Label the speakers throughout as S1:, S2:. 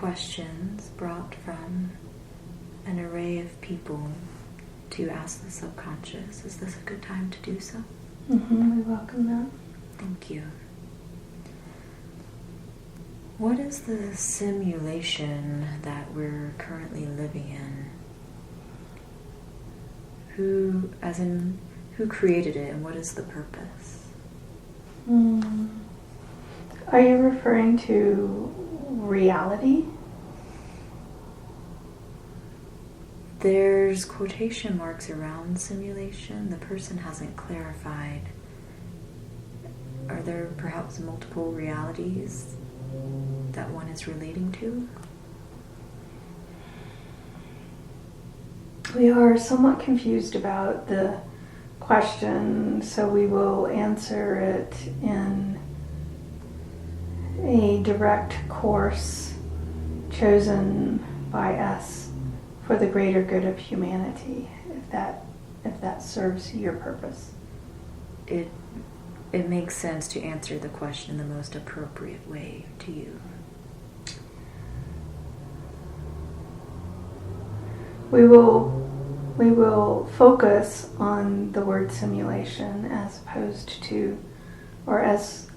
S1: questions brought from an array of people to ask the subconscious. Is this a good time to do so?
S2: We welcome that.
S1: Thank you. What is the simulation that we're currently living in? Who created it, and what is the purpose?
S2: Are you referring to reality?
S1: There's quotation marks around simulation. The person hasn't clarified. Are there perhaps multiple realities that one is relating to?
S2: We are somewhat confused about the question, so we will answer it in a direct course chosen by us for the greater good of humanity, if that serves your purpose.
S1: It makes sense to answer the question the most appropriate way to you.
S2: We will focus on the word simulation as opposed to, or as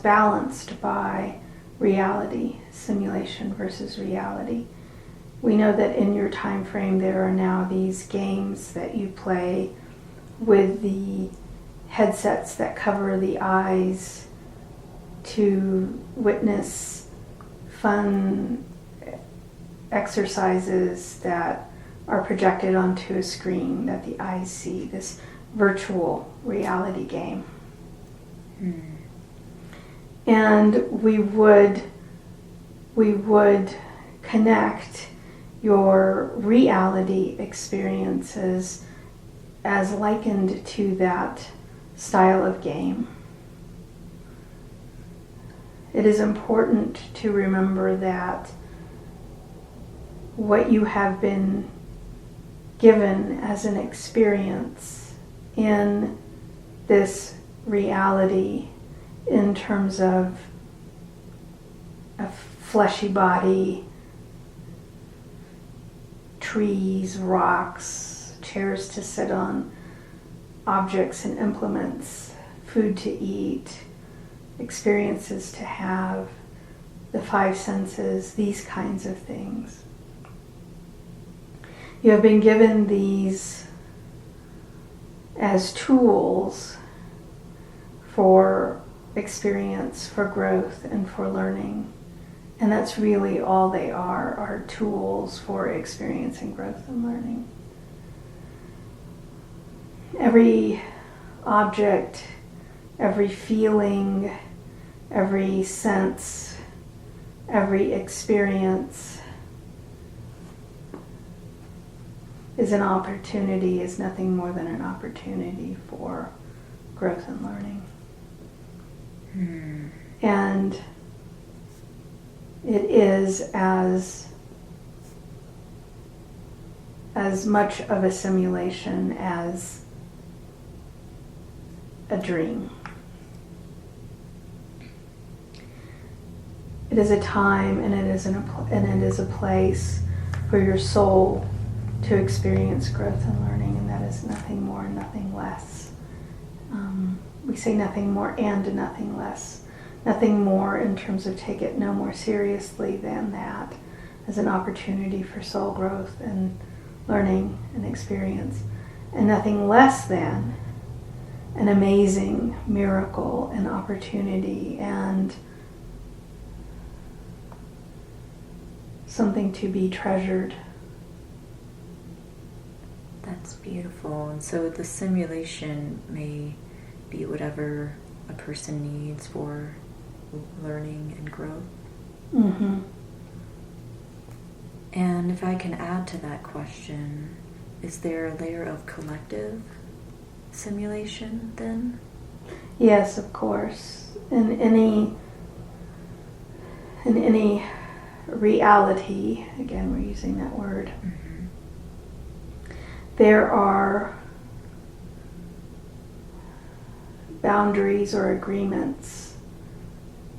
S2: balanced by reality, simulation versus reality. We know that in your time frame there are now these games that you play with the headsets that cover the eyes to witness fun exercises that are projected onto a screen that the eyes see, this virtual reality game. And we would connect your reality experiences as likened to that style of game. It is important to remember that what you have been given as an experience in this reality in terms of a fleshy body, trees, rocks, chairs to sit on, objects and implements, food to eat, experiences to have, the five senses, these kinds of things. You have been given these as tools for experience, for growth, and for learning. And that's really all they are tools for experience and growth and learning. Every object, every feeling, every sense, every experience is an opportunity, is nothing more than an opportunity for growth and learning. And it is as much of a simulation as a dream. It is a time and it is a place for your soul to experience growth and learning, and that is nothing more and nothing less. We say nothing more and nothing less. Nothing more in terms of take it no more seriously than that as an opportunity for soul growth and learning and experience. And nothing less than an amazing miracle and opportunity and something to be treasured.
S1: That's beautiful. And so the simulation may be whatever a person needs for learning and growth. And if I can add to that question, is there a layer of collective simulation then?
S2: Yes, of course. In any reality, again we're using that word, there are boundaries or agreements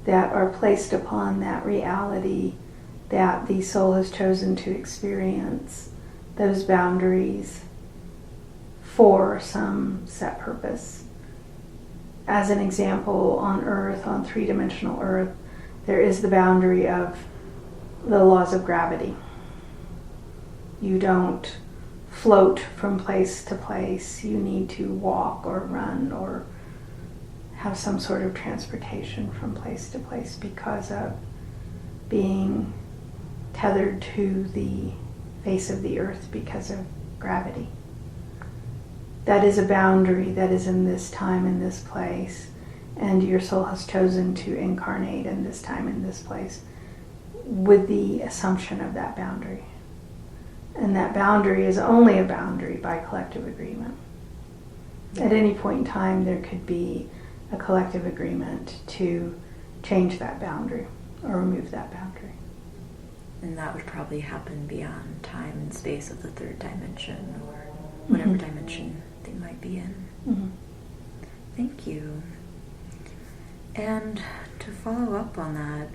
S2: that are placed upon that reality that the soul has chosen to experience those boundaries for some set purpose. As an example, on Earth, on three-dimensional Earth, there is the boundary of the laws of gravity. You don't float from place to place. You need to walk or run or have some sort of transportation from place to place because of being tethered to the face of the earth because of gravity. That is a boundary that is in this time, in this place, and your soul has chosen to incarnate in this time, in this place, with the assumption of that boundary. And that boundary is only a boundary by collective agreement. At any point in time, there could be a collective agreement to change that boundary or remove that boundary.
S1: And that would probably happen beyond time and space of the third dimension or whatever dimension they might be in.
S2: Mm-hmm.
S1: Thank you. And to follow up on that,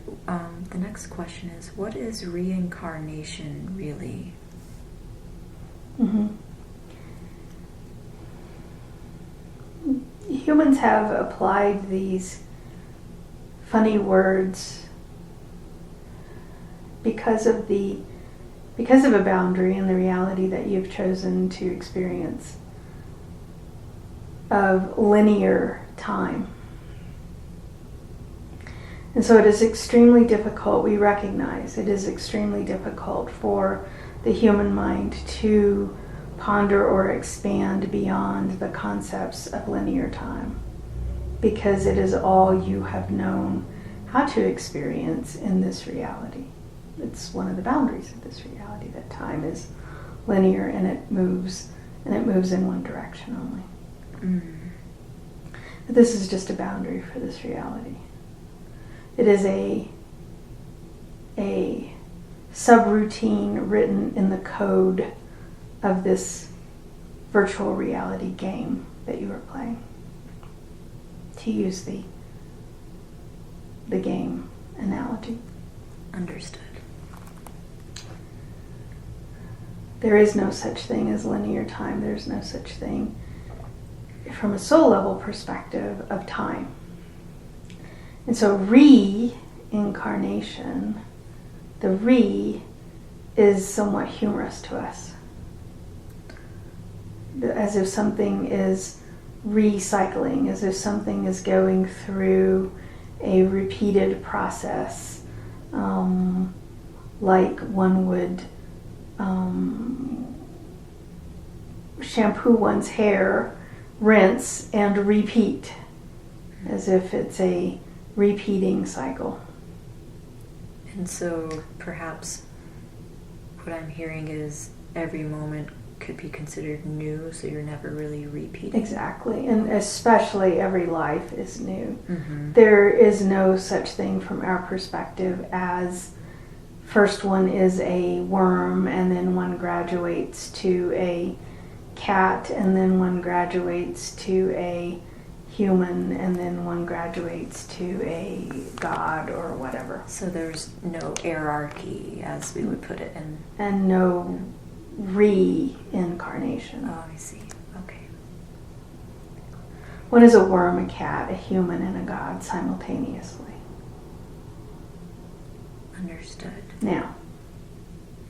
S1: the next question is, what is reincarnation really?
S2: Mm-hmm. Humans have applied these funny words because of a boundary and the reality that you've chosen to experience of linear time. And so it is extremely difficult, we recognize it is extremely difficult for the human mind to ponder or expand beyond the concepts of linear time, because it is all you have known how to experience in this reality. It's one of the boundaries of this reality, that time is linear and it moves in one direction only. But this is just a boundary for this reality. It is a subroutine written in the code of this virtual reality game that you are playing, to use the game analogy.
S1: Understood.
S2: There is no such thing as linear time. There's no such thing from a soul level perspective of time. And so reincarnation, the re is somewhat humorous to us. As if something is recycling, as if something is going through a repeated process, like one would shampoo one's hair, rinse, and repeat, as if it's a repeating cycle.
S1: And so perhaps what I'm hearing is every moment could be considered new, so you're never really repeating.
S2: Exactly, and especially every life is new.
S1: Mm-hmm.
S2: There is no such thing from our perspective as first one is a worm, and then one graduates to a cat, and then one graduates to a human, and then one graduates to a god or whatever.
S1: So there's no hierarchy, as we would put it,
S2: and no reincarnation.
S1: Oh, I see. Okay.
S2: One is a worm, a cat, a human, and a god simultaneously.
S1: Understood.
S2: Now.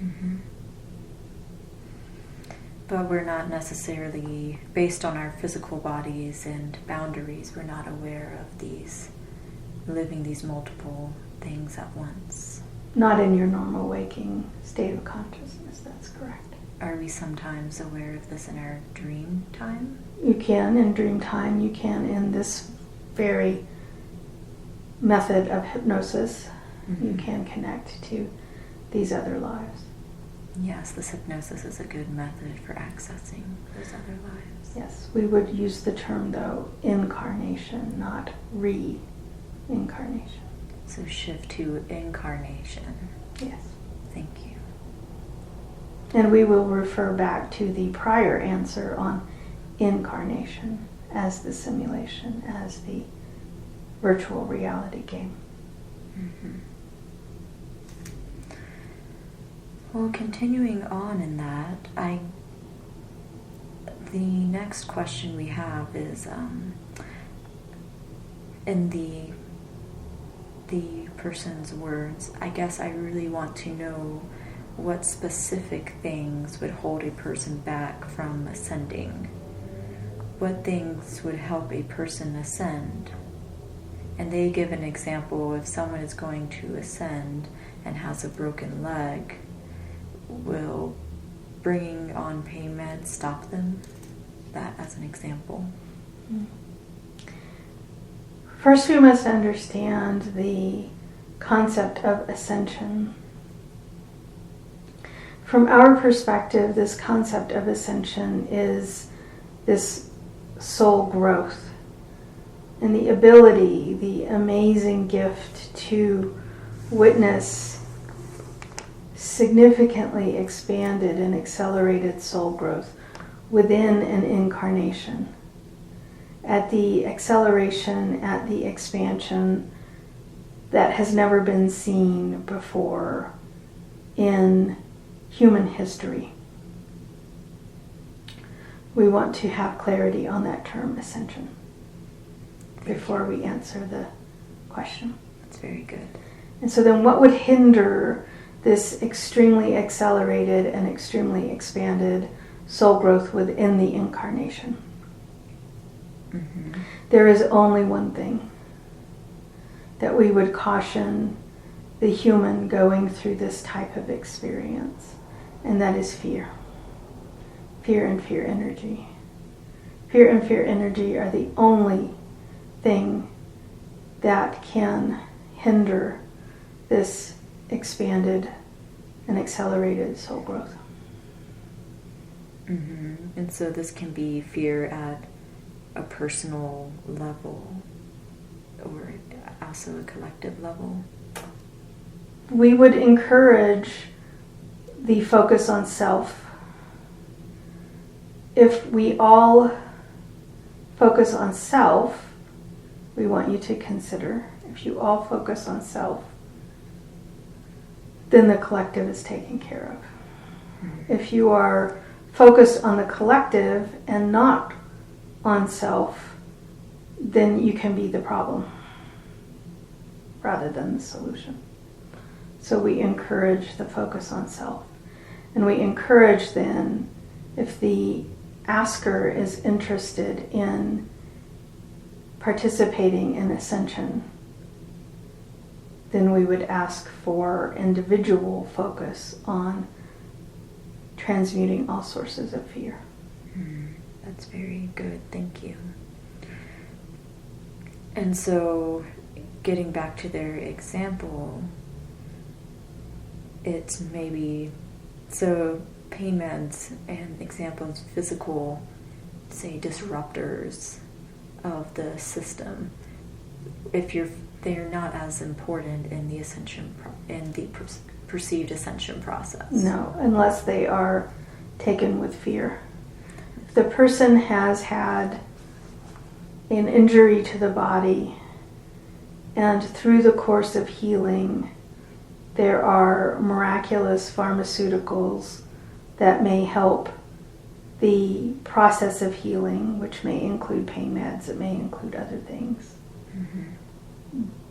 S1: Mm-hmm. But we're not necessarily, based on our physical bodies and boundaries, we're not aware of these, living these multiple things at once.
S2: Not in your normal waking state of consciousness, that's correct.
S1: Are we sometimes aware of this in our dream time?
S2: You can in dream time, you can in this very method of hypnosis. Mm-hmm. You can connect to these other lives.
S1: Yes, this hypnosis is a good method for accessing those other lives.
S2: Yes, we would use the term, though, incarnation, not reincarnation.
S1: So shift to incarnation.
S2: Yes.
S1: Thank you.
S2: And we will refer back to the prior answer on incarnation as the simulation, as the virtual reality game.
S1: Mm-hmm. Well, continuing on in that, the next question we have is, in the person's words, I guess I really want to know what specific things would hold a person back from ascending. What things would help a person ascend? And they give an example: if someone is going to ascend and has a broken leg, will bringing on pain meds stop them? That as an example.
S2: First, we must understand the concept of ascension. From our perspective, this concept of ascension is this soul growth and the ability, the amazing gift to witness significantly expanded and accelerated soul growth within an incarnation. At the acceleration, at the expansion that has never been seen before in human history. We want to have clarity on that term, ascension, before we answer the question.
S1: That's very good.
S2: And so then what would hinder this extremely accelerated and extremely expanded soul growth within the incarnation? There is only one thing that we would caution the human going through this type of experience, and that is fear. Fear and fear energy. Fear and fear energy are the only thing that can hinder this expanded and accelerated soul growth.
S1: And so this can be fear at a personal level or also a collective level.
S2: We would encourage the focus on self. If we all focus on self, we want you to consider, if you all focus on self, then the collective is taken care of. If you are focused on the collective and not on self, then you can be the problem rather than the solution. So we encourage the focus on self. And we encourage then, if the asker is interested in participating in ascension, then we would ask for individual focus on transmuting all sources of fear.
S1: That's very good, thank you. And so, getting back to their example, it's maybe, so pain meds and examples, physical, say, disruptors of the system, they're not as important in the ascension, in the perceived ascension process.
S2: No, unless they are taken with fear. If the person has had an injury to the body, and through the course of healing, there are miraculous pharmaceuticals that may help the process of healing, which may include pain meds, it may include other things.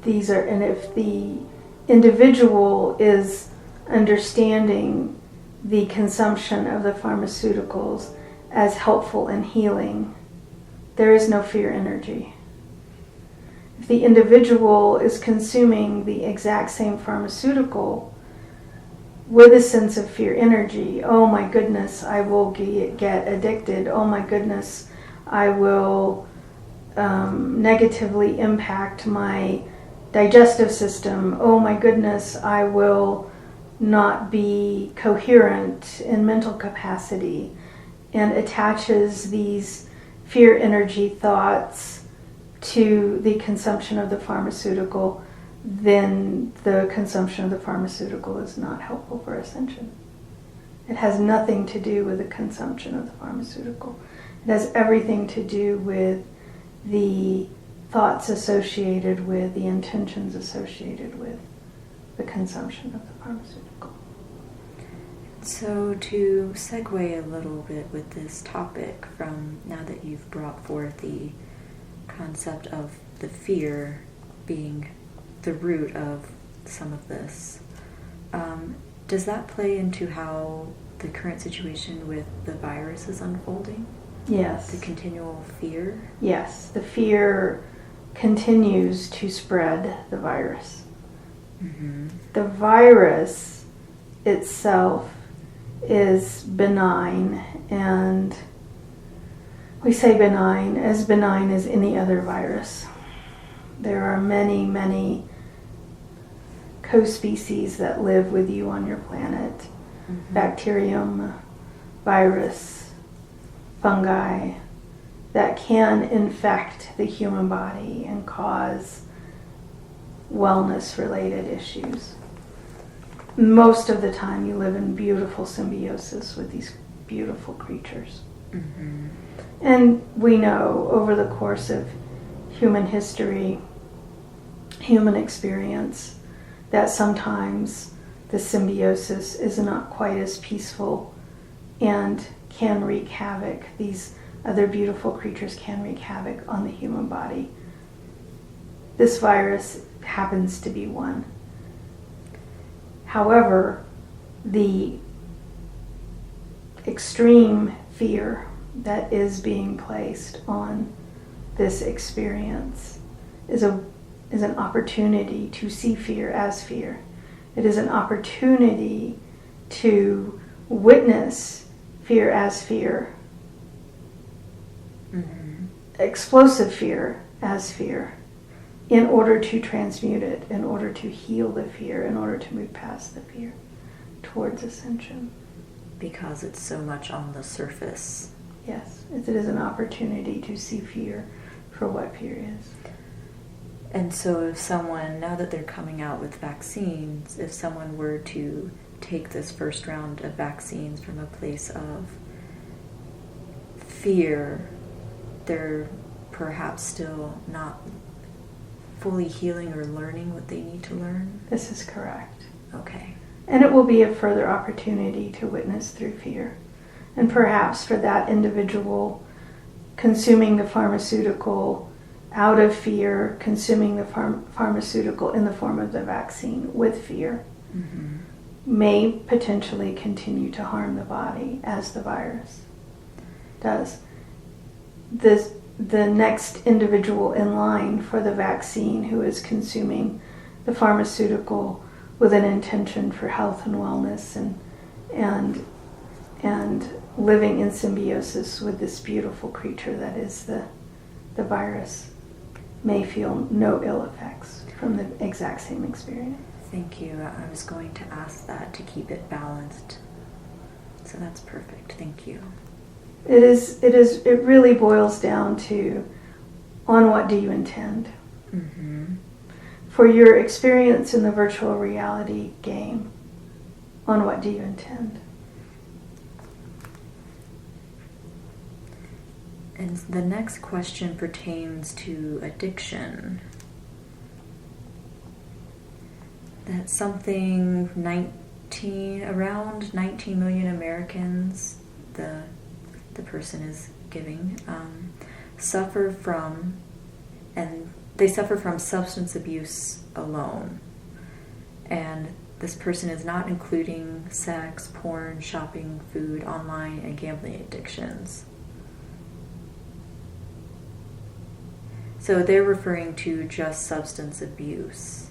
S2: These are, and if the individual is understanding the consumption of the pharmaceuticals as helpful in healing, there is no fear energy. If the individual is consuming the exact same pharmaceutical with a sense of fear energy, oh my goodness, I will get addicted, oh my goodness, I will negatively impact my digestive system, oh my goodness, I will not be coherent in mental capacity, and attaches these fear energy thoughts to the consumption of the pharmaceutical, then the consumption of the pharmaceutical is not helpful for ascension. It has nothing to do with the consumption of the pharmaceutical. It has everything to do with the thoughts associated with, the intentions associated with the consumption of the pharmaceutical.
S1: So to segue a little bit with this topic, from now that you've brought forth the concept of the fear being the root of some of this, does that play into how the current situation with the virus is unfolding?
S2: Yes.
S1: The continual fear?
S2: Yes, the fear continues to spread the virus.
S1: Mm-hmm.
S2: The virus itself is benign, and we say benign as any other virus. There are many, many co-species that live with you on your planet. Mm-hmm. Bacterium, virus, fungi, that can infect the human body and cause wellness-related issues. Most of the time you live in beautiful symbiosis with these beautiful creatures.
S1: Mm-hmm.
S2: And we know over the course of human history, human experience, that sometimes the symbiosis is not quite as peaceful and can wreak havoc. These other beautiful creatures can wreak havoc on the human body. This virus happens to be one. However, the extreme fear that is being placed on this experience is an opportunity to see fear as fear. It is an opportunity to witness fear as fear.
S1: Mm-hmm.
S2: Explosive fear as fear, in order to transmute it, in order to heal the fear, in order to move past the fear towards ascension.
S1: Because it's so much on the surface.
S2: Yes, it is an opportunity to see fear for what fear is.
S1: And so if someone, now that they're coming out with vaccines, if someone were to take this first round of vaccines from a place of fear, they're perhaps still not fully healing or learning what they need to learn?
S2: This is correct.
S1: Okay.
S2: And it will be a further opportunity to witness through fear. And perhaps for that individual, consuming the pharmaceutical out of fear, consuming the pharmaceutical in the form of the vaccine with fear,
S1: mm-hmm.
S2: may potentially continue to harm the body as the virus does. The next individual in line for the vaccine who is consuming the pharmaceutical with an intention for health and wellness and living in symbiosis with this beautiful creature that is the virus may feel no ill effects from the exact same experience.
S1: Thank you. I was going to ask that to keep it balanced. So that's perfect. Thank you.
S2: It really boils down to, on what do you intend?
S1: Mm-hmm.
S2: For your experience in the virtual reality game, on what do you intend?
S1: And the next question pertains to addiction. That's something around 19 million Americans, the person is giving, suffer from, and they suffer from substance abuse alone. And this person is not including sex, porn, shopping, food, online, and gambling addictions. So they're referring to just substance abuse.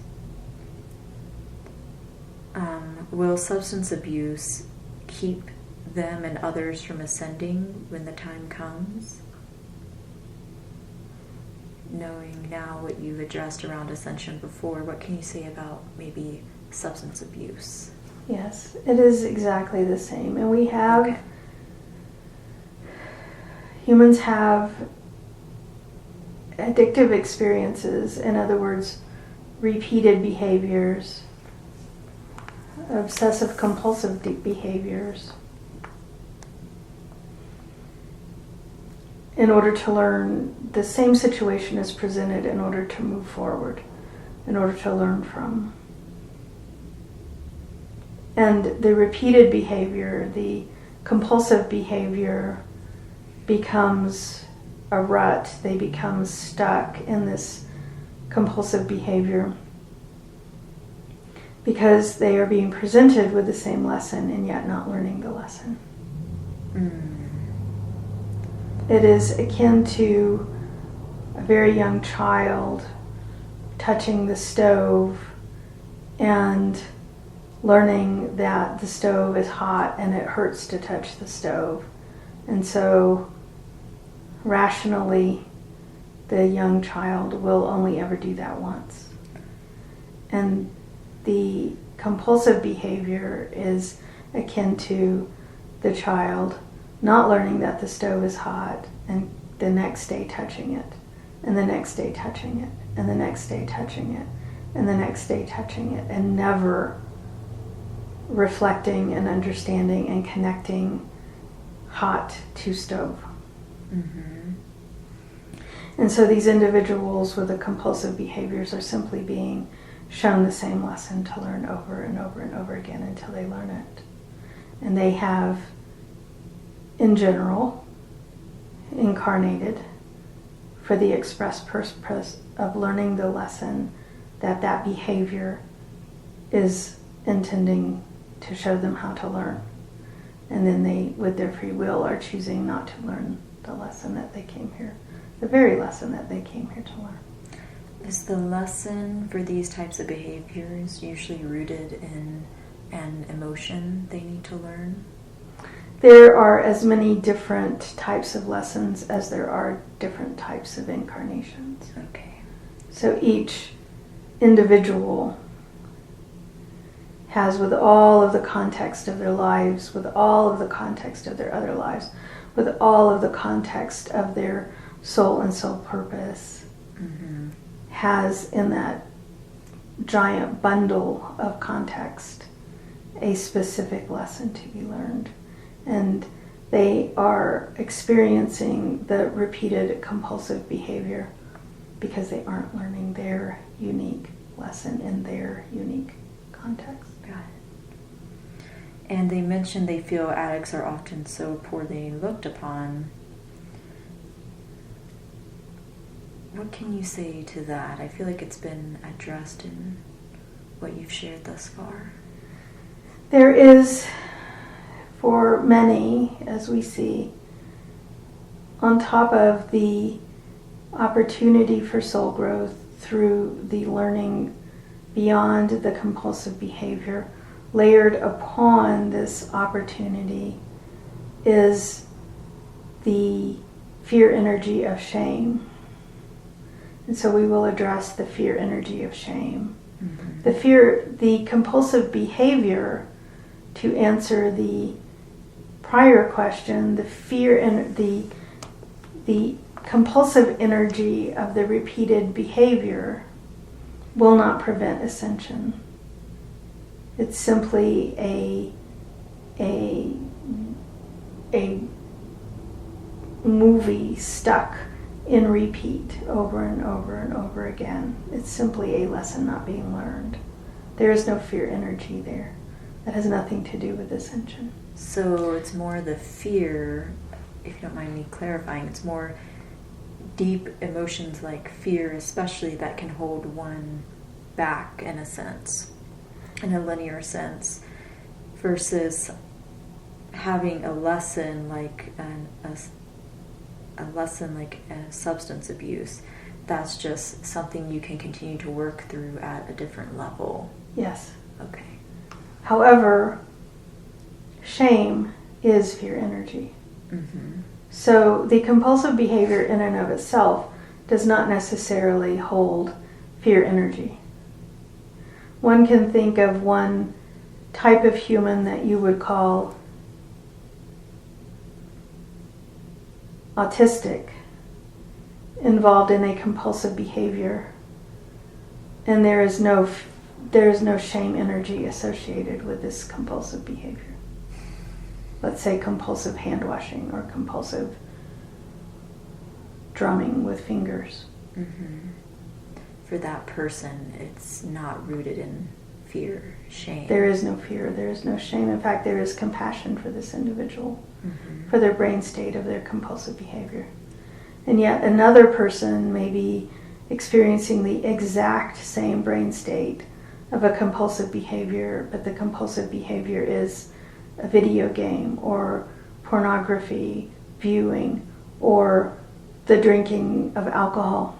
S1: Will substance abuse keep them and others from ascending when the time comes? Knowing now what you've addressed around ascension before, what can you say about maybe substance abuse?
S2: Yes, it is exactly the same. And we have, humans have addictive experiences, in other words, repeated behaviors, obsessive compulsive behaviors, in order to learn. The same situation is presented in order to move forward, in order to learn from. And the repeated behavior, the compulsive behavior, becomes a rut. They become stuck in this compulsive behavior because they are being presented with the same lesson and yet not learning the lesson. It is akin to a very young child touching the stove and learning that the stove is hot and it hurts to touch the stove. And so rationally, the young child will only ever do that once. And the compulsive behavior is akin to the child not learning that the stove is hot and the next day touching it, and the next day touching it, and the next day touching it, and the next day touching it, and never reflecting and understanding and connecting hot to stove. And so these individuals with the compulsive behaviors are simply being shown the same lesson to learn over and over and over again until they learn it. And they have, in general, incarnated for the express purpose of learning the lesson that that behavior is intending to show them how to learn. And then they, with their free will, are choosing not to learn the lesson that they came here, the very lesson that they came here to learn.
S1: Is the lesson for these types of behaviors usually rooted in an emotion they need to learn?
S2: There are as many different types of lessons as there are different types of incarnations.
S1: Okay.
S2: So each individual has, with all of the context of their lives, with all of the context of their other lives, with all of the context of their soul and soul purpose, has in that giant bundle of context a specific lesson to be learned. And they are experiencing the repeated compulsive behavior because they aren't learning their unique lesson in their unique context.
S1: Got it. And they mentioned they feel addicts are often so poorly looked upon. What can you say to that? I feel like it's been addressed in what you've shared thus far.
S2: There is, for many, as we see, on top of the opportunity for soul growth through the learning beyond the compulsive behavior, layered upon this opportunity is the fear energy of shame. And so we will address the fear energy of shame. The compulsive behavior, to answer the prior question, the compulsive energy of the repeated behavior will not prevent ascension. It's simply a movie stuck in repeat over and over and over again. It's simply a lesson not being learned. There is no fear energy there. That has nothing to do with ascension.
S1: So it's more the fear, if you don't mind me clarifying, it's more deep emotions like fear, especially, that can hold one back in a sense, in a linear sense, versus having a lesson like a substance abuse. That's just something you can continue to work through at a different level.
S2: Yes.
S1: Okay.
S2: However, shame is fear energy. So the compulsive behavior in and of itself does not necessarily hold fear energy. One can think of one type of human that you would call autistic, involved in a compulsive behavior, and there is no shame energy associated with this compulsive behavior. Let's say compulsive hand washing or compulsive drumming with fingers.
S1: For that person, it's not rooted in fear, shame.
S2: There is no fear, there is no shame. In fact, there is compassion for this individual, for their brain state of their compulsive behavior. And yet another person may be experiencing the exact same brain state of a compulsive behavior, but the compulsive behavior is a video game or pornography viewing or the drinking of alcohol.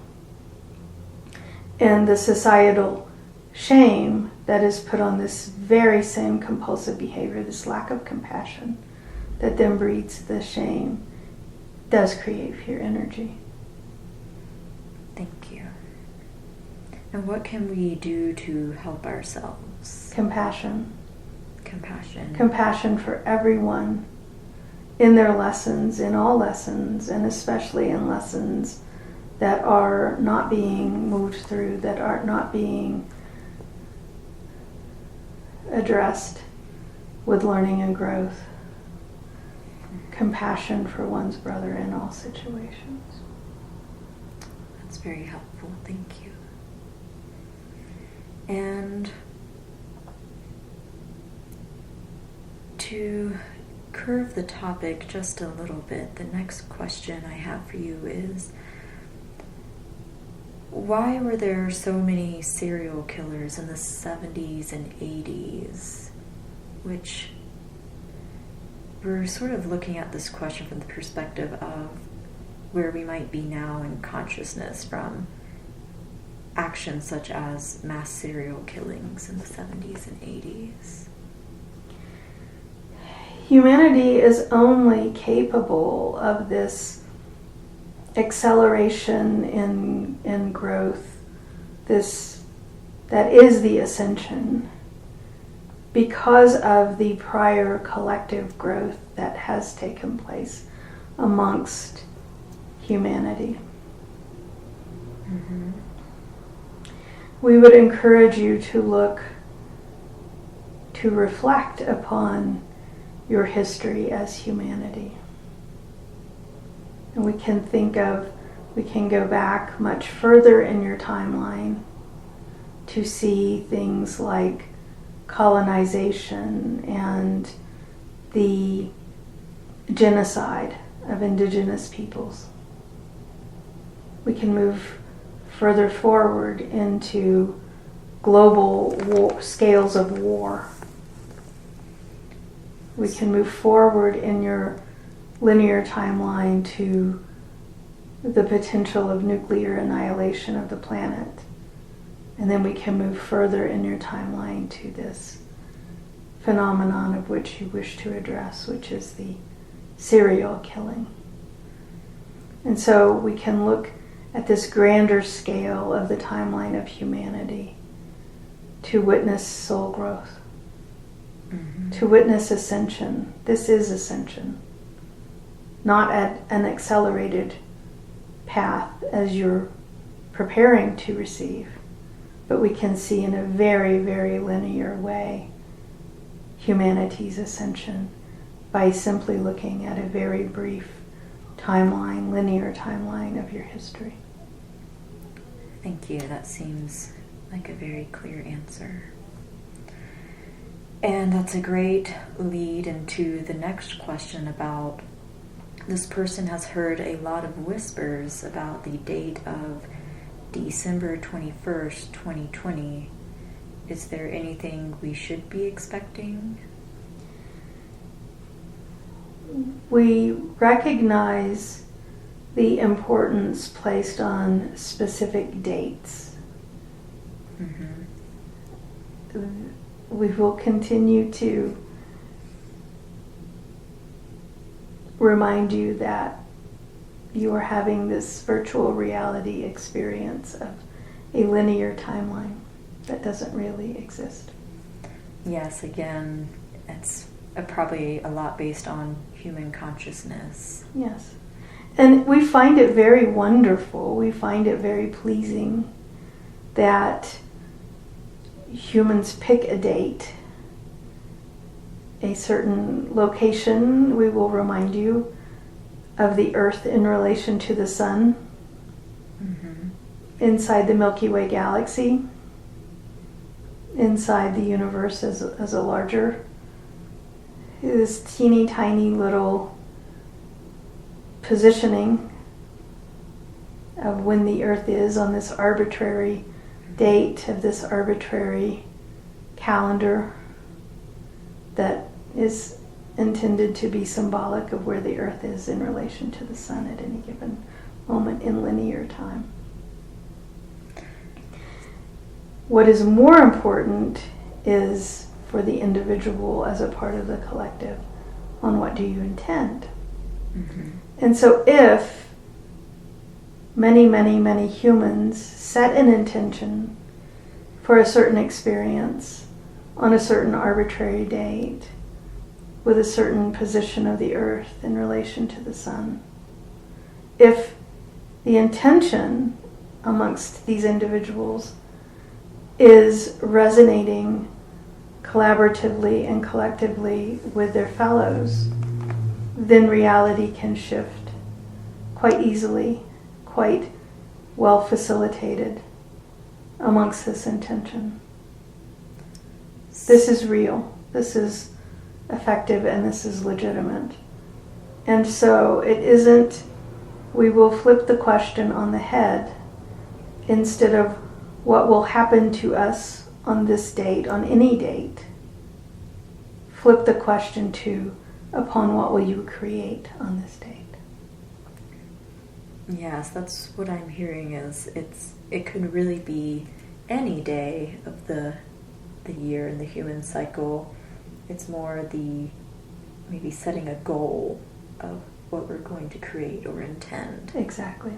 S2: And the societal shame that is put on this very same compulsive behavior, this lack of compassion that then breeds the shame, does create fear energy.
S1: Thank you. And what can we do to help ourselves?
S2: Compassion.
S1: Compassion.
S2: Compassion for everyone in their lessons, in all lessons, and especially in lessons that are not being moved through, that are not being addressed with learning and growth. Compassion for one's brother in all situations.
S1: That's very helpful. Thank you. And to curve the topic just a little bit, the next question I have for you is, why were there so many serial killers in the 70s and 80s? Which we're sort of looking at this question from the perspective of where we might be now in consciousness from actions such as mass serial killings in the 70s and 80s.
S2: Humanity is only capable of this acceleration in growth, that is the ascension, because of the prior collective growth that has taken place amongst humanity.
S1: Mm-hmm.
S2: We would encourage you to reflect upon your history as humanity. And we can go back much further in your timeline to see things like colonization and the genocide of indigenous peoples. We can move further forward into global scales of war. We can move forward in your linear timeline to the potential of nuclear annihilation of the planet. And then we can move further in your timeline to this phenomenon of which you wish to address, which is the serial killing. And so we can look at this grander scale of the timeline of humanity to witness soul growth, to witness ascension. This is ascension, not at an accelerated path as you're preparing to receive, but we can see in a very, very linear way humanity's ascension by simply looking at a very brief timeline, linear timeline of your history.
S1: Thank you. That seems like a very clear answer. And that's a great lead into the next question about this person has heard a lot of whispers about the date of December 21st, 2020. Is there anything we should be expecting?
S2: We recognize the importance placed on specific dates. We will continue to remind you that you are having this virtual reality experience of a linear timeline that doesn't really exist.
S1: Yes, again, it's probably a lot based on human consciousness.
S2: Yes. And we find it very wonderful, we find it very pleasing that humans pick a date, a certain location. We will remind you of the Earth in relation to the Sun inside the Milky Way galaxy. inside the universe as a larger, this teeny tiny little positioning of when the Earth is on this arbitrary date of this arbitrary calendar that is intended to be symbolic of where the Earth is in relation to the Sun at any given moment in linear time. What is more important is for the individual as a part of the collective on what do you intend. Mm-hmm. And so if many, many, many humans set an intention for a certain experience on a certain arbitrary date with a certain position of the Earth in relation to the Sun, if the intention amongst these individuals is resonating collaboratively and collectively with their fellows, then reality can shift quite easily, quite well facilitated amongst this intention. This is real, this is effective, and this is legitimate. And so it isn't, we will flip the question on the head instead of what will happen to us on this date, on any date. Flip the question to, upon what will you create on this date?
S1: Yes, that's what I'm hearing is it could really be any day of the year in the human cycle. It's more the maybe setting a goal of what we're going to create or intend.
S2: Exactly.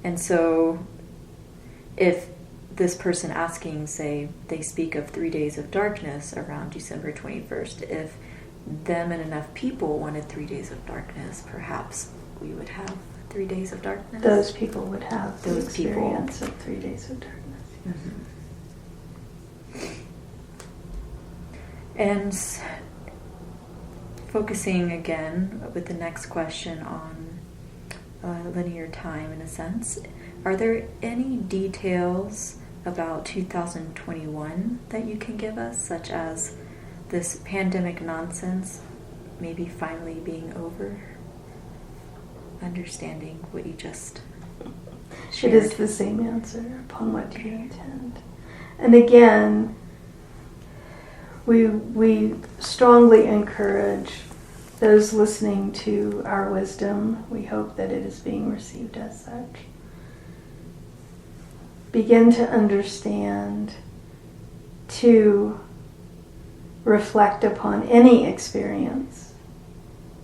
S1: And so if this person asking, say, they speak of 3 days of darkness around December 21st, if them and enough people wanted 3 days of darkness, perhaps we would have 3 days of darkness.
S2: Those people would have the
S1: Those
S2: experience of 3 days of darkness. Yes.
S1: Mm-hmm. And focusing again with the next question on linear time in a sense, are there any details about 2021 that you can give us, such as this pandemic nonsense maybe finally being over? Understanding what you just shared.
S2: It is the same answer, upon what do you intend. And again, we strongly encourage those listening to our wisdom, we hope that it is being received as such, begin to understand, to reflect upon any experience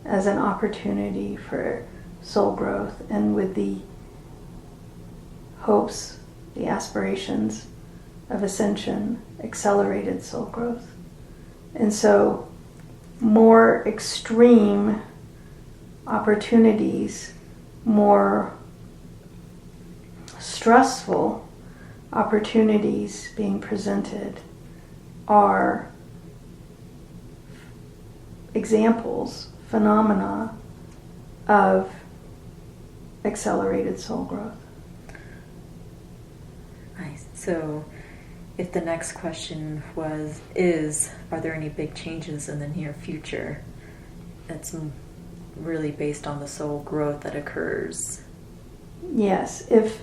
S2: as an opportunity for soul growth, and with the hopes, the aspirations of ascension, accelerated soul growth. And so more extreme opportunities, more stressful opportunities being presented are examples, phenomena of accelerated soul growth.
S1: Nice. So if the next question are there any big changes in the near future? That's really based on the soul growth that occurs.
S2: Yes. If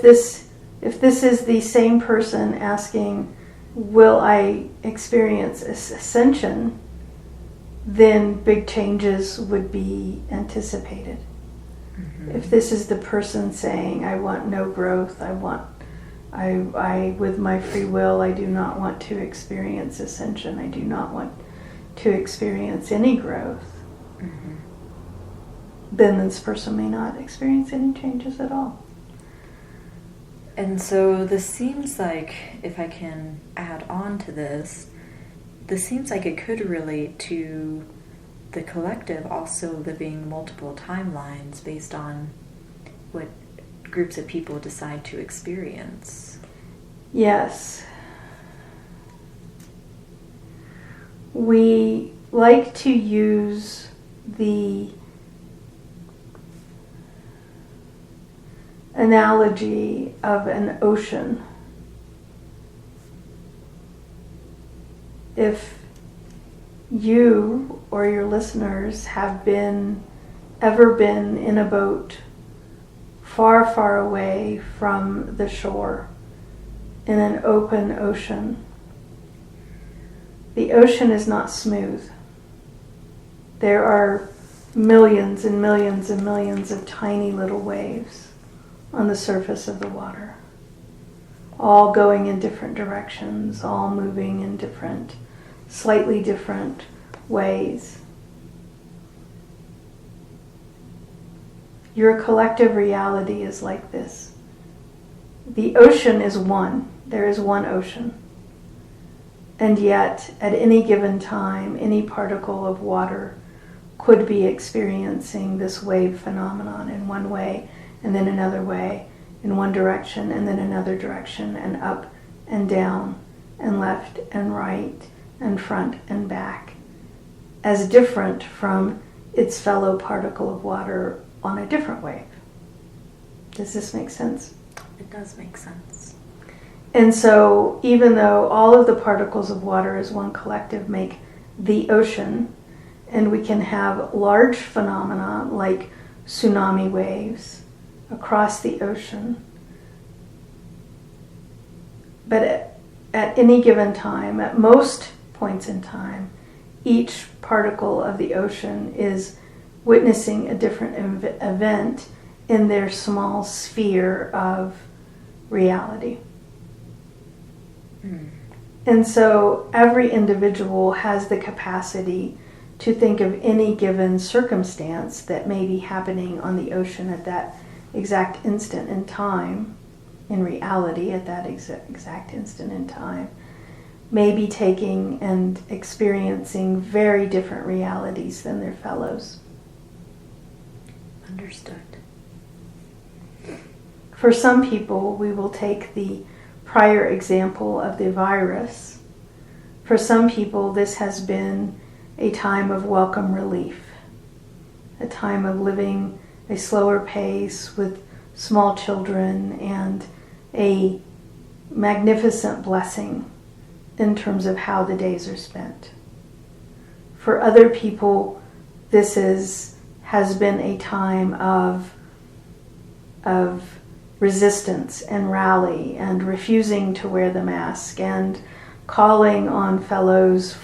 S2: this is the same person asking, will I experience ascension, then big changes would be anticipated. Mm-hmm. If this is the person saying, I want no growth, I with my free will, I do not want to experience ascension, I do not want to experience any growth, mm-hmm. then this person may not experience any changes at all.
S1: And so this seems like, if I can add on to this seems like it could relate to the collective also living multiple timelines based on what groups of people decide to experience.
S2: Yes. We like to use the analogy of an ocean if you or your listeners have ever been in a boat far, far away from the shore in an open ocean. The ocean is not smooth. There are millions and millions and millions of tiny little waves on the surface of the water, all going in different directions, all moving in slightly different ways. Your collective reality is like this. The ocean is one. There is one ocean. And yet, at any given time, any particle of water could be experiencing this wave phenomenon in one way, and then another way, in one direction, and then another direction, and up and down, and left and right, and front and back, as different from its fellow particle of water on a different wave. Does this make sense?
S1: It does make sense.
S2: And so even though all of the particles of water as one collective make the ocean, and we can have large phenomena like tsunami waves across the ocean, but at any given time, at most points in time, each particle of the ocean is witnessing a different event in their small sphere of reality. And so every individual has the capacity to think of any given circumstance that may be happening on the ocean at that exact instant in time, in reality at that exact instant in time, may be taking and experiencing very different realities than their fellows.
S1: Understood.
S2: For some people, we will take the prior example of the virus. For some people, this has been a time of welcome relief, a time of living a slower pace with small children, and a magnificent blessing in terms of how the days are spent. For other people, this has been a time of resistance and rally and refusing to wear the mask and calling on fellows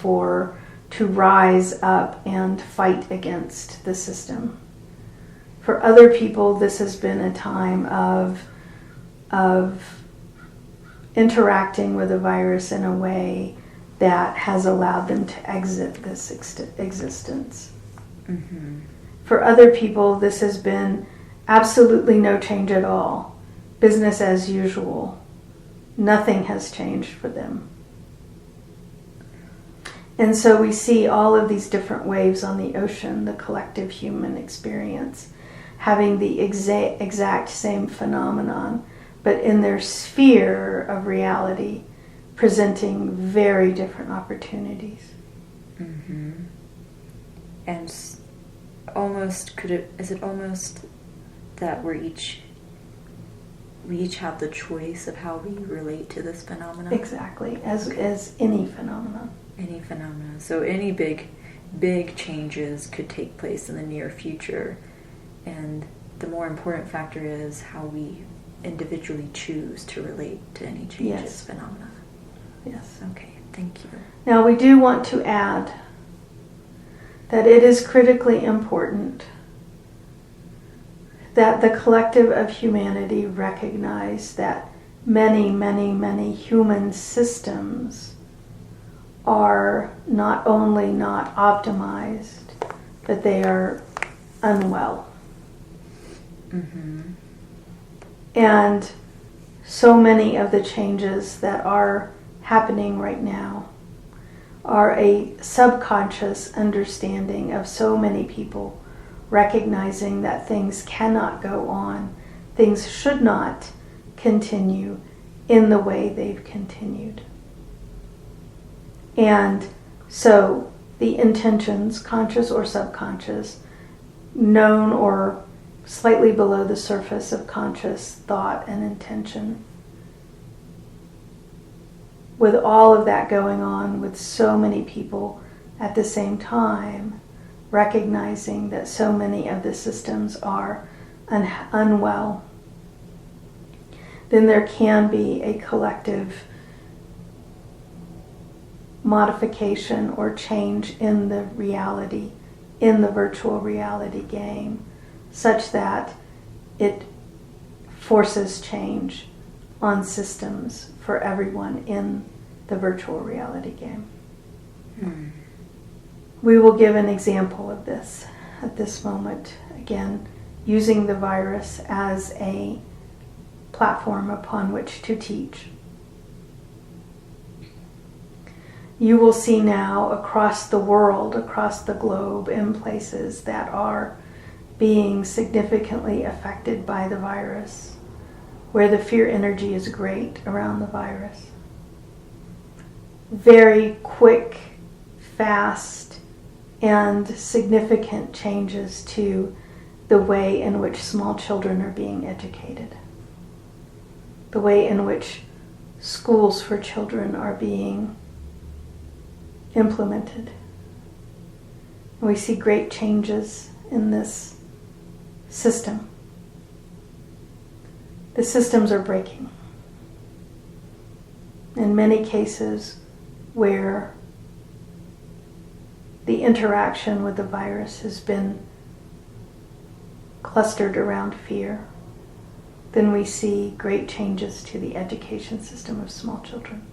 S2: to rise up and fight against the system. For other people, this has been a time of interacting with the virus in a way that has allowed them to exit this existence.
S1: Mm-hmm.
S2: For other people, this has been absolutely no change at all. Business as usual. Nothing has changed for them. And so we see all of these different waves on the ocean, the collective human experience, having the exact same phenomenon, but in their sphere of reality, presenting very different opportunities.
S1: Mm-hmm. And is it almost that we each have the choice of how we relate to this phenomenon?
S2: Exactly, as any phenomenon.
S1: Any phenomenon. So any big changes could take place in the near future, and the more important factor is how we individually choose to relate to any changes.
S2: Yes.
S1: Phenomena.
S2: Yes.
S1: Okay, thank you.
S2: Now we do want to add that it is critically important that the collective of humanity recognize that many, many, many human systems are not only not optimized, but they are unwell.
S1: Mm-hmm.
S2: And so many of the changes that are happening right now are a subconscious understanding of so many people recognizing that things cannot go on, things should not continue in the way they've continued. And so the intentions, conscious or subconscious, known or slightly below the surface of conscious thought and intention, with all of that going on with so many people at the same time, recognizing that so many of the systems are unwell, then there can be a collective modification or change in the reality, in the virtual reality game, such that it forces change on systems for everyone in the virtual reality game. We will give an example of this at this moment, again, using the virus as a platform upon which to teach. You will see now across the world, across the globe, in places that are being significantly affected by the virus, where the fear energy is great around the virus. Very quick, fast, and significant changes to the way in which small children are being educated, the way in which schools for children are being implemented. And we see great changes in this system. The systems are breaking. In many cases where the interaction with the virus has been clustered around fear, then we see great changes to the education system of small children.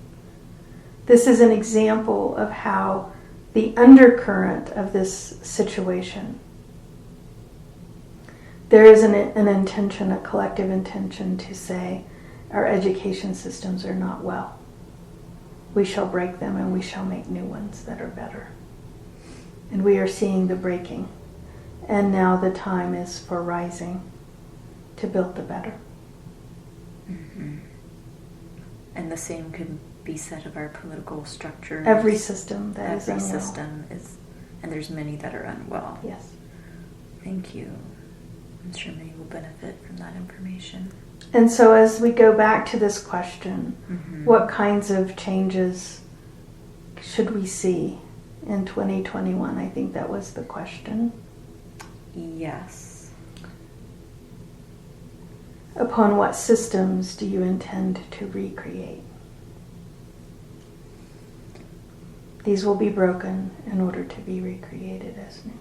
S2: This is an example of how the undercurrent of this situation, there is an intention, a collective intention to say our education systems are not well. We shall break them and we shall make new ones that are better. And we are seeing the breaking. And now the time is for rising to build the better.
S1: Mm-hmm. And the same could be said of our political structure.
S2: Every system that is unwell.
S1: Every system is, and there's many that are unwell.
S2: Yes.
S1: Thank you. I'm sure many will benefit from that information.
S2: And so as we go back to this question,
S1: mm-hmm.
S2: what kinds of changes should we see in 2021? I think that was the question.
S1: Yes.
S2: Upon what systems do you intend to recreate? These will be broken in order to be recreated as new.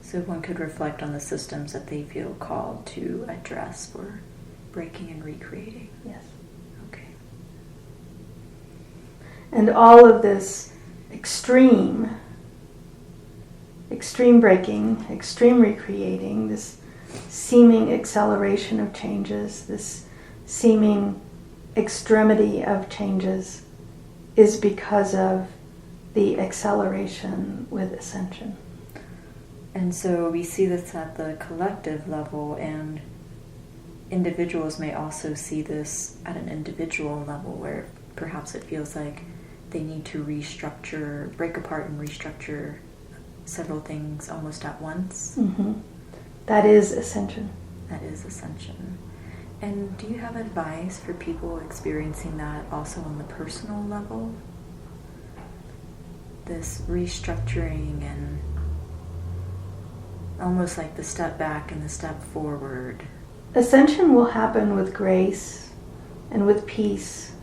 S1: So one could reflect on the systems that they feel called to address for breaking and recreating.
S2: Yes.
S1: Okay.
S2: And all of this extreme breaking, extreme recreating, this seeming acceleration of changes, this seeming extremity of changes is because of the acceleration with ascension.
S1: And so we see this at the collective level, and individuals may also see this at an individual level where perhaps it feels like they need to restructure, break apart and restructure several things almost at once.
S2: Mm-hmm. That is ascension.
S1: That is ascension. And do you have advice for people experiencing that also on the personal level? This restructuring and almost like the step back and the step forward.
S2: Ascension will happen with grace and with peace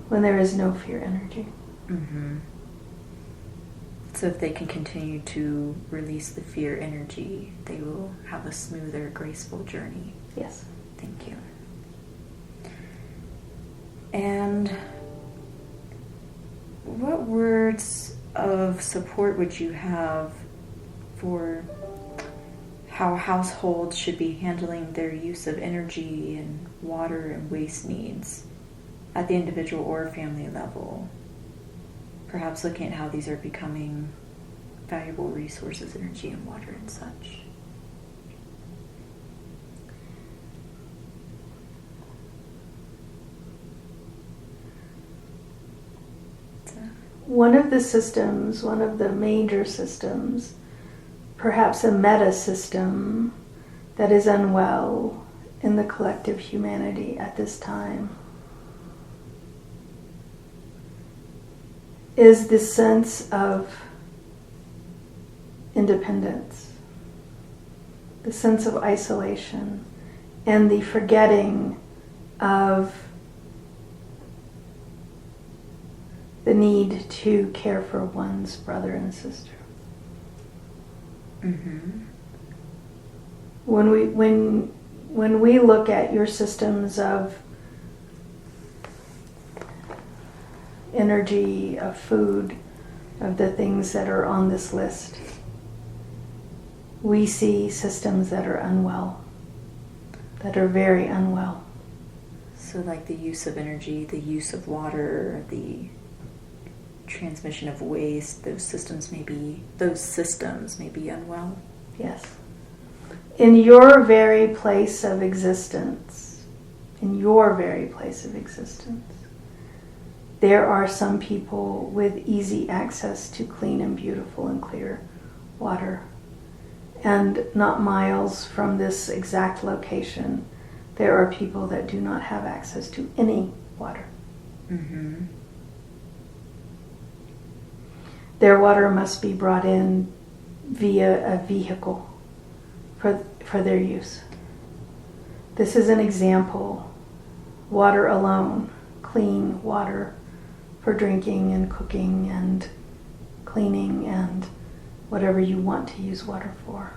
S2: when there is no fear energy.
S1: Mm-hmm. So if they can continue to release the fear energy, they will have a smoother, graceful journey.
S2: Yes.
S1: Thank you. And what words of support would you have for how households should be handling their use of energy and water and waste needs at the individual or family level? Perhaps looking at how these are becoming valuable resources, energy and water and such.
S2: One of the systems, one of the major systems, perhaps a meta system that is unwell in the collective humanity at this time, is the sense of independence, the sense of isolation, and the forgetting of the need to care for one's brother and sister.
S1: Mm-hmm.
S2: When we look at your systems of energy, of food, of the things that are on this list, we see systems that are unwell, that are very unwell.
S1: So like the use of energy, the use of water, the transmission of waste, those systems may be unwell.
S2: Yes. In your very place of existence, there are some people with easy access to clean and beautiful and clear water. And not miles from this exact location, there are people that do not have access to any water.
S1: Mm-hmm.
S2: Their water must be brought in via a vehicle for their use. This is an example. Water alone, clean water for drinking and cooking and cleaning and whatever you want to use water for.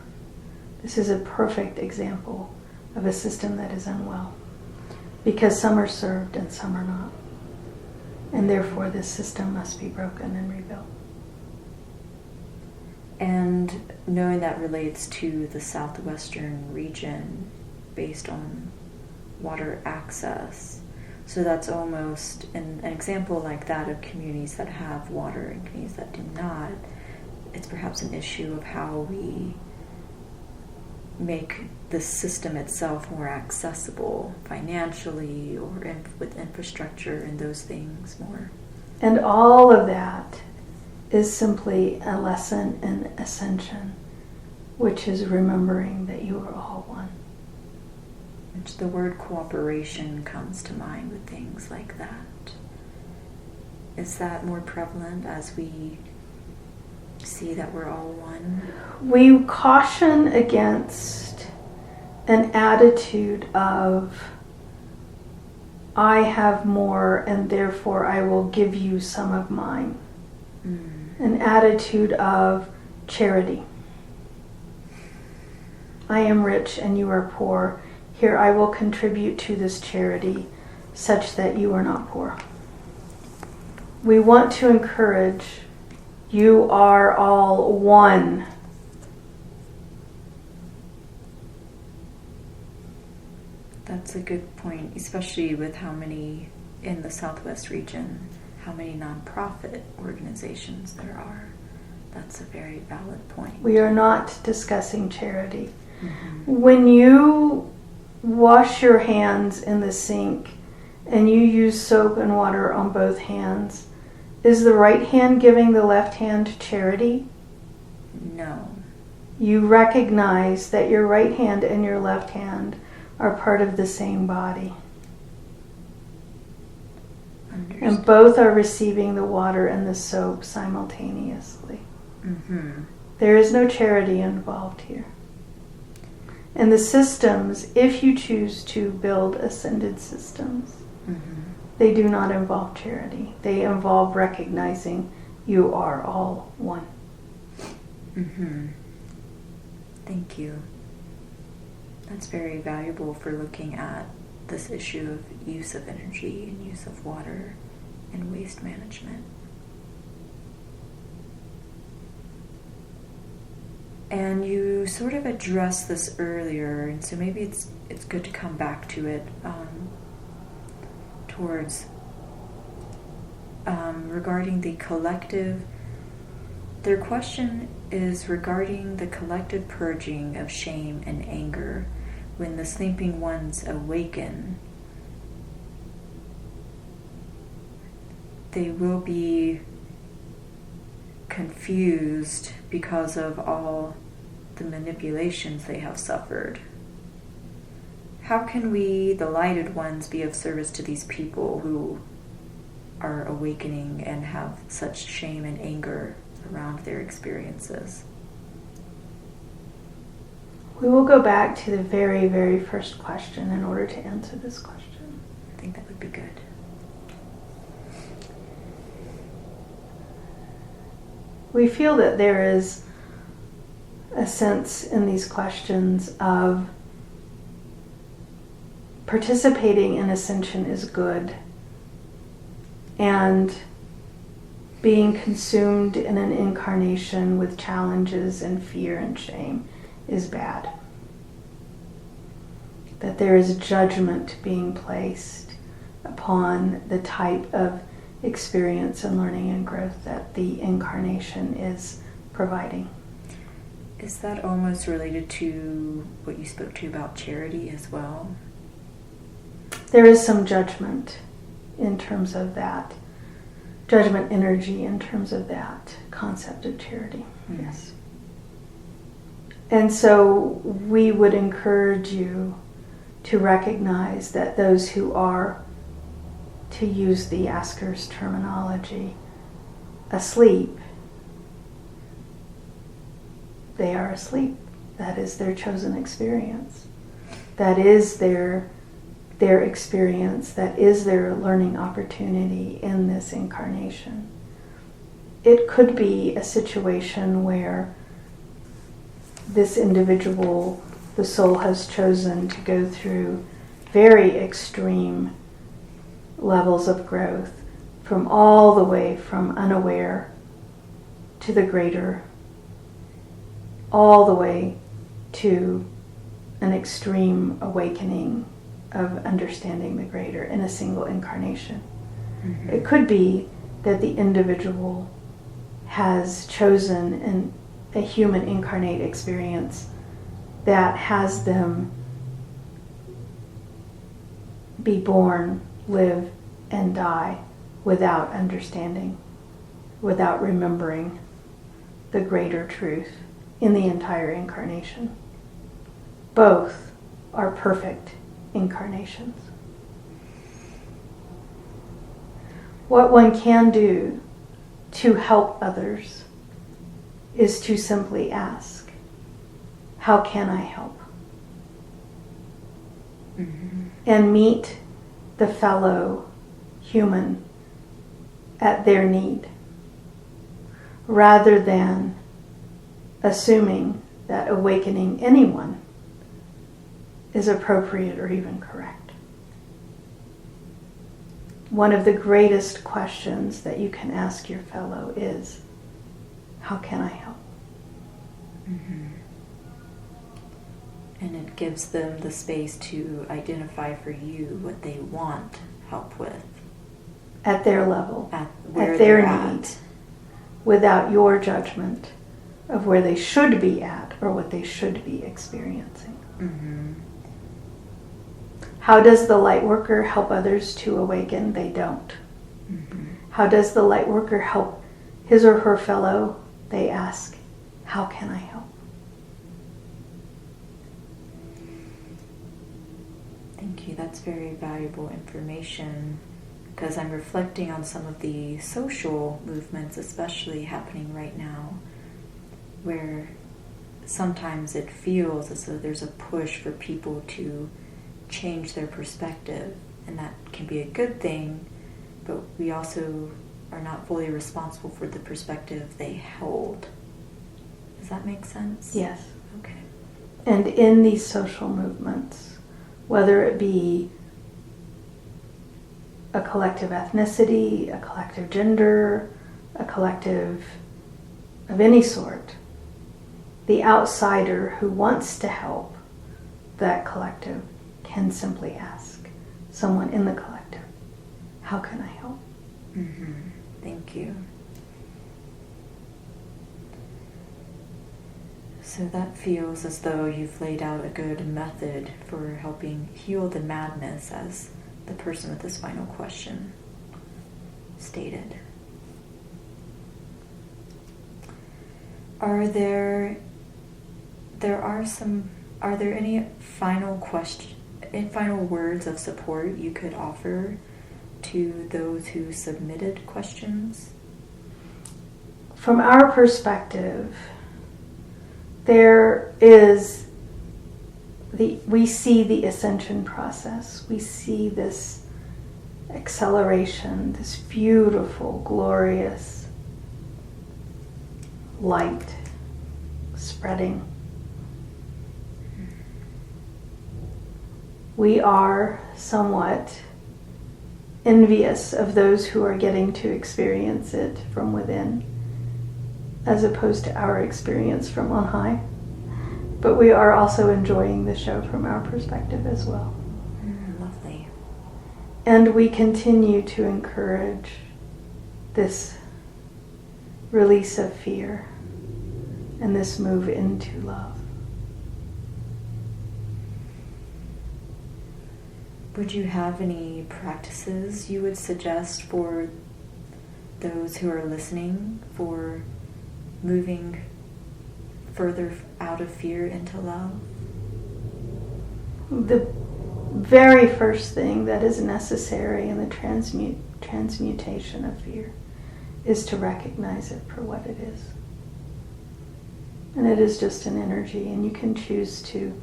S2: This is a perfect example of a system that is unwell, because some are served and some are not. And therefore this system must be broken and rebuilt.
S1: And knowing that relates to the southwestern region based on water access. So that's almost an example like that of communities that have water and communities that do not. It's perhaps an issue of how we make the system itself more accessible financially or with infrastructure and those things more.
S2: And all of that is simply a lesson in ascension, which is remembering that you are all one.
S1: Which the word cooperation comes to mind with things like that. Is that more prevalent as we see that we're all one?
S2: We caution against an attitude of, I have more and therefore I will give you some of mine. An attitude of charity. I am rich and you are poor. Here I will contribute to this charity such that you are not poor. We want to encourage, you are all one.
S1: That's a good point, especially with how many in the Southwest region, how many nonprofit organizations there are. That's a very valid point.
S2: We are not discussing charity.
S1: Mm-hmm.
S2: When you wash your hands in the sink and you use soap and water on both hands, is the right hand giving the left hand charity?
S1: No.
S2: You recognize that your right hand and your left hand are part of the same body.
S1: Understood.
S2: And both are receiving the water and the soap simultaneously.
S1: Mm-hmm.
S2: There is no charity involved here. And the systems, if you choose to build ascended systems, they do not involve charity. They involve recognizing you are all one.
S1: Mm-hmm. Thank you. That's very valuable for looking at this issue of use of energy and use of water and waste management. And you sort of addressed this earlier, and so maybe it's good to come back to it towards regarding the collective. Their question is regarding the collective purging of shame and anger when the sleeping ones awaken. They will be confused because of all the manipulations they have suffered. How can we, the lighted ones, be of service to these people who are awakening and have such shame and anger around their experiences?
S2: We will go back to the very, very first question in order to answer this question.
S1: I think that would be good.
S2: We feel that there is a sense in these questions of participating in ascension is good, and being consumed in an incarnation with challenges and fear and shame is bad. That there is judgment being placed upon the type of experience and learning and growth that the incarnation is providing.
S1: Is that almost related to what you spoke to about charity as well?
S2: There is some judgment in terms of that, judgment energy in terms of that concept of charity.
S1: Mm-hmm.
S2: Yes. And so we would encourage you to recognize that those who are, to use the asker's terminology, asleep, they are asleep. That is their chosen experience. That is their experience. That is their learning opportunity in this incarnation. It could be a situation where this individual, the soul has chosen to go through very extreme levels of growth, from all the way from unaware to the greater, all the way to an extreme awakening of understanding the greater in a single incarnation. Mm-hmm. It could be that the individual has chosen a human incarnate experience that has them be born, live, and die without understanding, without remembering the greater truth in the entire incarnation. Both are perfect incarnations. What one can do to help others is to simply ask, how can I help? Mm-hmm. And meet the fellow human at their need, rather than assuming that awakening anyone is appropriate or even correct. One of the greatest questions that you can ask your fellow is, how can I help?
S1: Mm-hmm. And it gives them the space to identify for you what they want help with.
S2: At their level,
S1: at
S2: their need, without your judgment of where they should be at or what they should be experiencing. Mm-hmm. How does the light worker help others to awaken? They don't. Mm-hmm. How does the light worker help his or her fellow? They ask, how can I help?
S1: Thank you. That's very valuable information, because I'm reflecting on some of the social movements, especially happening right now, where sometimes it feels as though there's a push for people to change their perspective, and that can be a good thing, but we also are not fully responsible for the perspective they hold. Does that make sense?
S2: Yes.
S1: Okay.
S2: And in these social movements, whether it be a collective ethnicity, a collective gender, a collective of any sort, the outsider who wants to help that collective can simply ask someone in the collective, how can I help?
S1: Mm-hmm. Thank you. So that feels as though you've laid out a good method for helping heal the madness, as the person with this final question stated. Are there any final words of support you could offer to those who submitted questions?
S2: From our perspective, we see the ascension process. We see this acceleration, this beautiful, glorious light spreading. We are somewhat envious of those who are getting to experience it from within, as opposed to our experience from on high. But we are also enjoying the show from our perspective as well.
S1: Lovely.
S2: And we continue to encourage this release of fear and this move into love.
S1: Would you have any practices you would suggest for those who are listening for moving further out of fear into love?
S2: The very first thing that is necessary in the transmutation of fear is to recognize it for what it is. And it is just an energy, and you can choose to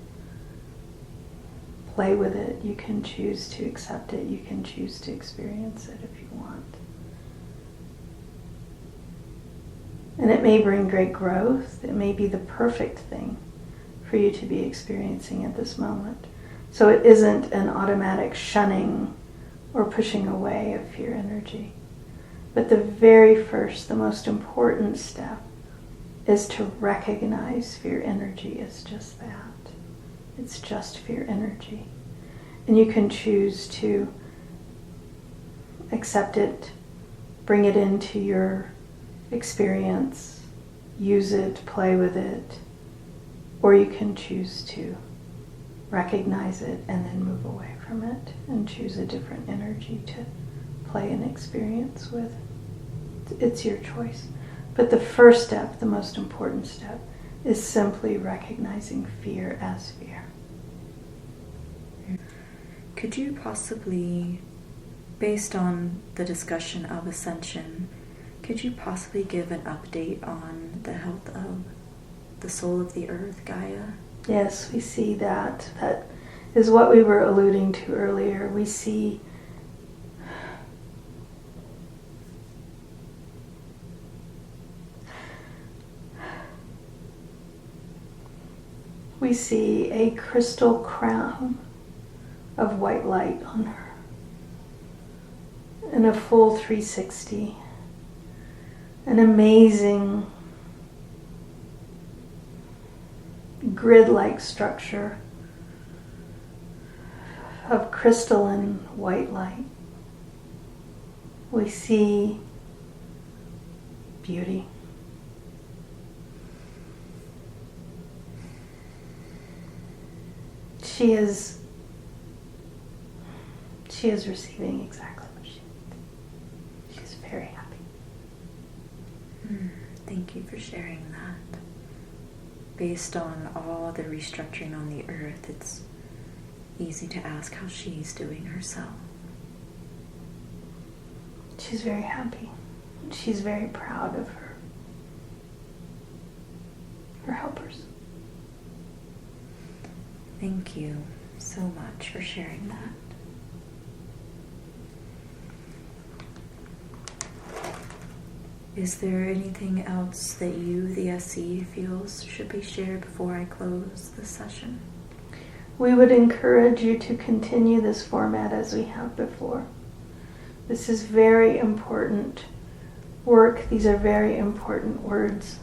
S2: play with it, you can choose to accept it, you can choose to experience it if you want. And it may bring great growth. It may be the perfect thing for you to be experiencing at this moment. So it isn't an automatic shunning or pushing away of fear energy. But the very first, the most important step is to recognize fear energy as just that. It's just fear energy. And you can choose to accept it, bring it into your experience, use it, play with it, or you can choose to recognize it and then move away from it and choose a different energy to play and experience with. It's your choice. But the first step, the most important step, is simply recognizing fear as fear.
S1: Could you possibly, based on the discussion of ascension, could you possibly give an update on the health of the soul of the earth, Gaia?
S2: Yes, we see that. That is what we were alluding to earlier. We see a crystal crown of white light on her in a full 360. An amazing grid-like structure of crystalline white light. We see beauty. She is receiving exactly what she needs. She's very happy.
S1: Thank you for sharing that. Based on all the restructuring on the earth, it's easy to ask how she's doing herself.
S2: She's very happy. She's very proud of her helpers.
S1: Thank you so much for sharing that. Is there anything else that you, the SE, feels should be shared before I close the session?
S2: We would encourage you to continue this format as we have before. This is very important work. These are very important words.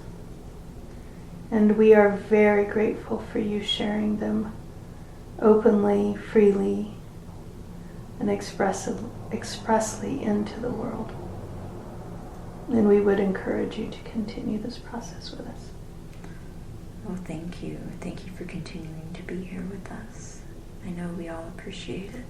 S2: And we are very grateful for you sharing them openly, freely, and expressly into the world. And we would encourage you to continue this process with us.
S1: Well, thank you. Thank you for continuing to be here with us. I know we all appreciate it.